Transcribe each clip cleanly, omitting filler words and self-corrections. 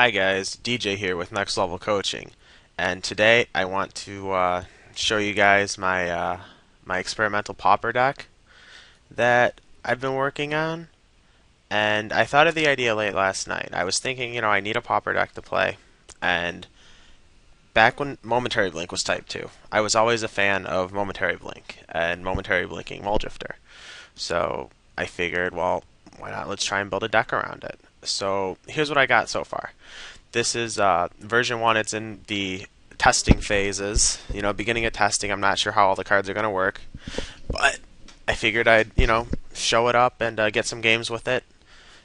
Hi guys, DJ here with Next Level Coaching, and today I want to show you guys my experimental Pauper deck that I've been working on. And I thought of the idea late last night. I was thinking, I need a Pauper deck to play, and back when Momentary Blink was Type 2, I was always a fan of Momentary Blink and Momentary Blinking Muldrifter. So I figured, well, why not? Let's try and build a deck around it. So here's what I got so far. This is version 1. It's in the testing phases. Beginning of testing. I'm not sure how all the cards are going to work, but I figured I'd, show it up and get some games with it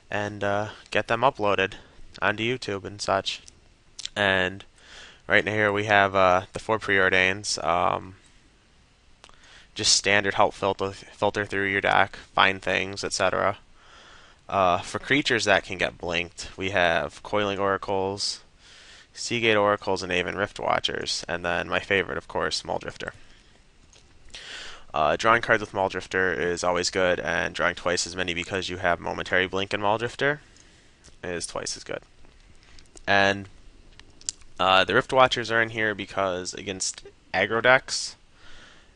and get them uploaded onto YouTube and such. And right here we have the 4 preordains. Just standard help filter through your deck, find things, etc. For creatures that can get blinked, we have Coiling Oracles, Seagate Oracles, and Aven Rift Watchers, and then my favorite, of course, Muldrifter. Drawing cards with Muldrifter is always good, and drawing twice as many because you have Momentary Blink and Muldrifter is twice as good. And the Rift Watchers are in here because against aggro decks,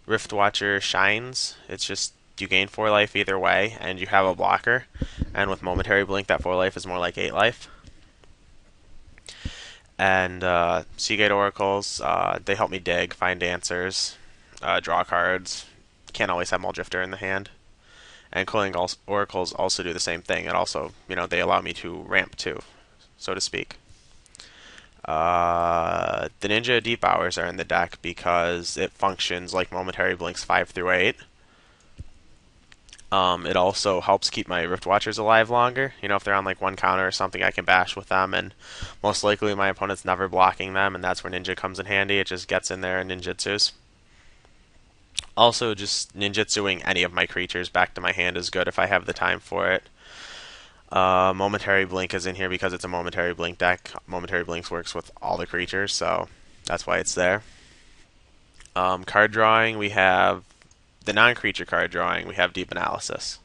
Rift Watcher shines. It's just you gain 4 life either way, and you have a blocker. And with Momentary Blink, that 4 life is more like 8 life. And Seagate Oracles, they help me dig, find answers, draw cards. Can't always have Muldrifter in the hand. And Coiling Oracles also do the same thing. And also, they allow me to ramp too, so to speak. The Ninja Deep Hours are in the deck because it functions like Momentary Blinks 5 through 8. It also helps keep my Rift Watchers alive longer. If they're on like 1 counter or something, I can bash with them, and most likely my opponent's never blocking them, and that's where Ninja comes in handy. It just gets in there and ninjutsus. Also, just ninjutsuing any of my creatures back to my hand is good if I have the time for it. Momentary Blink is in here because it's a Momentary Blink deck. Momentary Blinks works with all the creatures, so that's why it's there. Card drawing, we have the non-creature card drawing. We have Deep Analysis.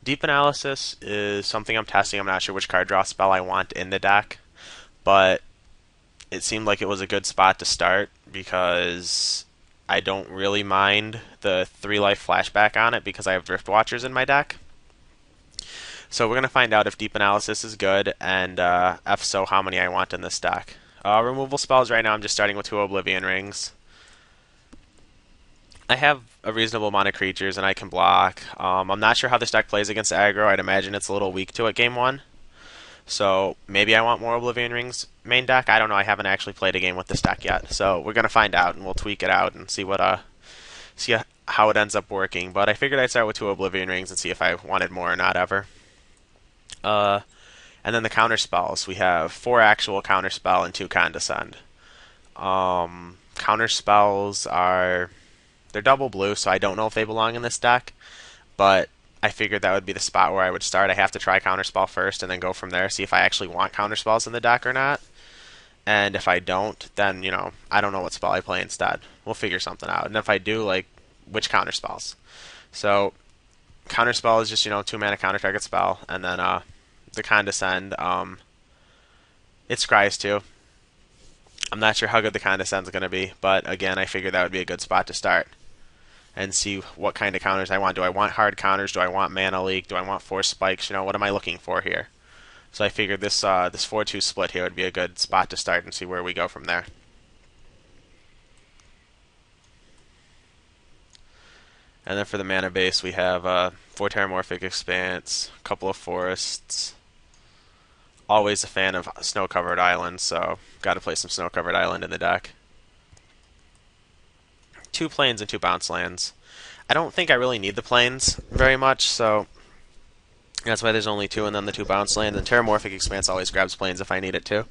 Deep Analysis is something I'm testing. I'm not sure which card draw spell I want in the deck, but it seemed like it was a good spot to start because I don't really mind the 3 life flashback on it because I have Drift Watchers in my deck. So we're going to find out if Deep Analysis is good, and if so, how many I want in this deck. Removal spells right now, I'm just starting with 2 Oblivion Rings. I have a reasonable amount of creatures, and I can block. I'm not sure how this deck plays against aggro. I'd imagine it's a little weak to it game 1. So maybe I want more Oblivion Rings main deck. I don't know. I haven't actually played a game with this deck yet. So we're going to find out, and we'll tweak it out and see how it ends up working. But I figured I'd start with 2 Oblivion Rings and see if I wanted more or not ever. And then the counter spells. We have 4 actual counter spell and 2 condescend. Counter spells they're double blue, so I don't know if they belong in this deck, but I figured that would be the spot where I would start. I have to try counterspell first and then go from there, see if I actually want counterspells in the deck or not. And if I don't, then, I don't know what spell I play instead. We'll figure something out. And if I do, which counterspells. So, counterspell is just, 2 mana counter target spell, and then the condescend, it scries too. I'm not sure how good the condescend's going to be, but again, I figured that would be a good spot to start and see what kind of counters I want. Do I want hard counters? Do I want mana leak? Do I want force spikes? What am I looking for here? So I figured this 4-2 split here would be a good spot to start and see where we go from there. And then for the mana base, we have 4 Terramorphic Expanse, a couple of forests. Always a fan of snow-covered islands, so got to play some snow-covered island in the deck. 2 plains and 2 bounce lands. I don't think I really need the plains very much, so that's why there's only 2, and then the 2 bounce lands. And Terramorphic Expanse always grabs plains if I need it to.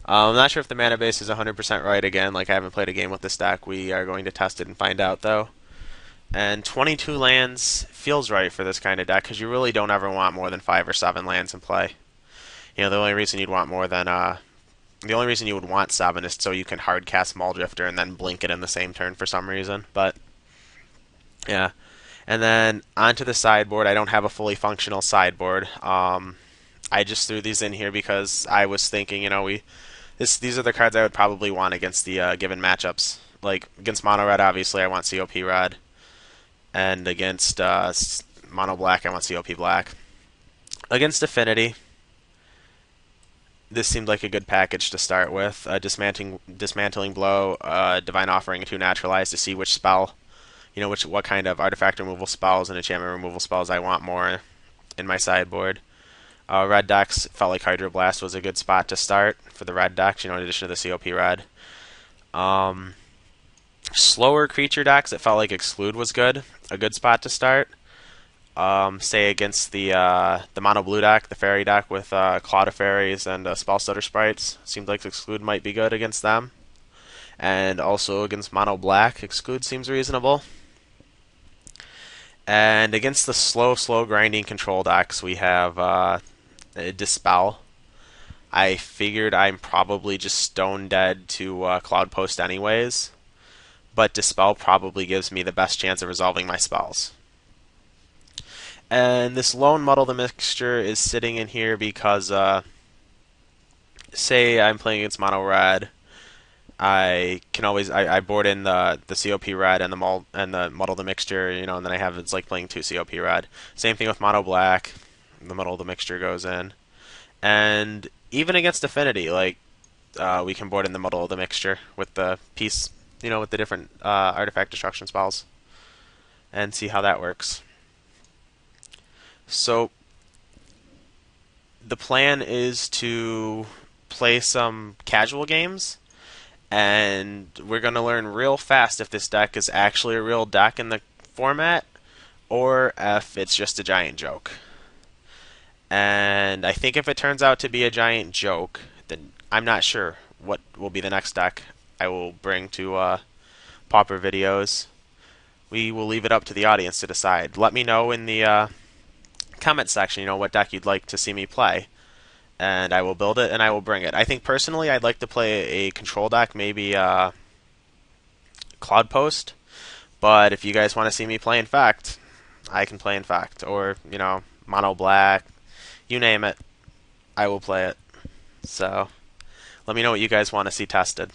I'm not sure if the mana base is 100% right again. I haven't played a game with this deck. We are going to test it and find out, though. And 22 lands feels right for this kind of deck, because you really don't ever want more than 5 or 7 lands in play. The only reason you'd want more than the only reason you would want 7 is so you can hard cast Muldrifter and then blink it in the same turn for some reason. But yeah, and then onto the sideboard. I don't have a fully functional sideboard. I I just threw these in here because I was thinking, these are the cards I would probably want against the given matchups. Like against mono red, obviously I want COP red, and against mono black I want COP black. Against affinity, this seemed like a good package to start with. Dismantling blow, divine offering, and 2 naturalize to see which spell, what kind of artifact removal spells and enchantment removal spells I want more in my sideboard. Red decks felt like Hydroblast was a good spot to start for the red decks, in addition to the COP red. Slower creature decks, it felt like Exclude was good, a good spot to start. Say against the mono blue deck, the fairy deck with Cloud of Fairies and Spell Stutter Sprites, seems like Exclude might be good against them. And also against mono black, Exclude seems reasonable. And against the slow grinding control decks, we have Dispel. I figured I'm probably just stone dead to Cloud Post anyways, but Dispel probably gives me the best chance of resolving my spells. And this lone Muddle the Mixture is sitting in here because, say I'm playing against mono red, I can always I board in the COP red and the Muddle the Mixture, and then I have it's like playing 2 COP red. Same thing with mono black, the Muddle the Mixture goes in, and even against affinity, like we can board in the Muddle the Mixture with the piece, with the different artifact destruction spells, and see how that works. So the plan is to play some casual games, and we're going to learn real fast if this deck is actually a real deck in the format, or if it's just a giant joke. And I think if it turns out to be a giant joke, then I'm not sure what will be the next deck I will bring to Pauper videos. We will leave it up to the audience to decide. Let me know in the comment section, what deck you'd like to see me play, and I will build it and I will bring it. I think personally I'd like to play a control deck, maybe Cloud Post, but if you guys want to see me play Infect, I can play Infect, or mono black, you name it, I will play it. So let me know what you guys want to see tested.